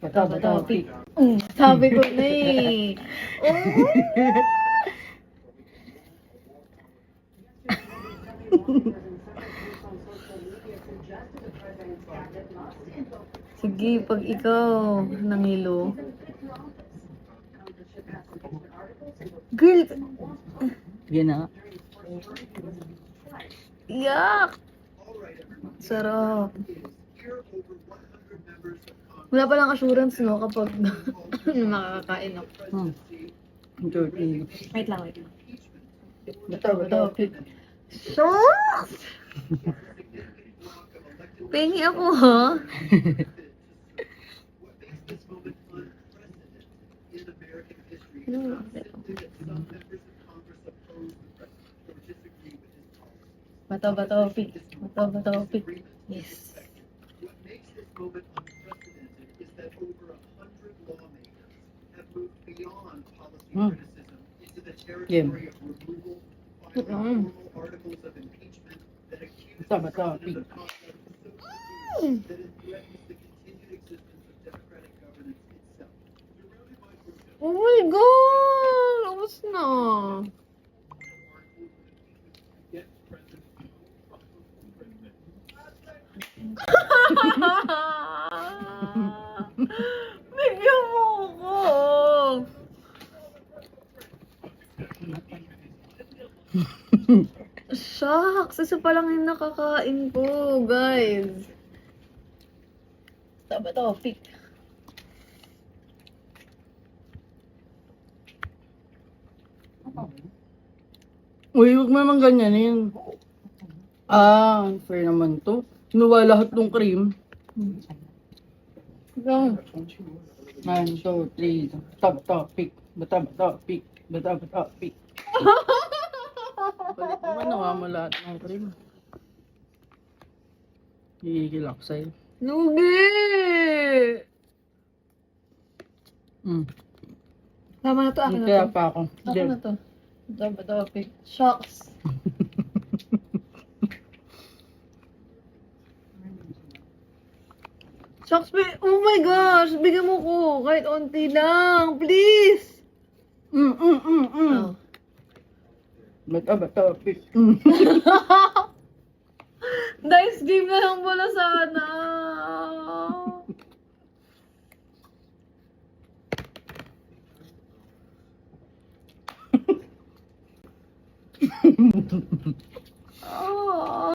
Bato, bato, pick. Sabi ko na eh. Oh! Sige, pag ikaw nangilo. Girl! Sige na. Yak! Sarap. Wala palang assurance, no, kapag makakakain ako. Dirty. Wait lang, wait lang. Bato, bato, pick. Shucks! Pengi ako, ha? Ano? Bato, bato, pick. Bato, bato, pick. Yes. Game. Mm. Bato, bato, pick. Oh my God! Ubus na. Bigyan mo ko. Shucks! Isa pa lang yung nakakain ko, guys. Tama to, pick. Uy, huwag mo naman ganyanin. Unfair naman to. Sinuwa lahat ng cream. Lang. 1, 2, 3. Bato, bato, pick. Bato, bato, pick. Bato, bato, pick. Balik naman, nawama lahat ng cream. Hihigil ako sa'yo. Lugi! Tama na to, akin na Kaya to. pa ako. Akin na to. Tama to, pick. Shucks. Shucks, oh my gosh! Bigyan mo ko. Kahit onti lang. Please! Oh. Bato, bato, pick. Dice game na lang pala sana. Oh.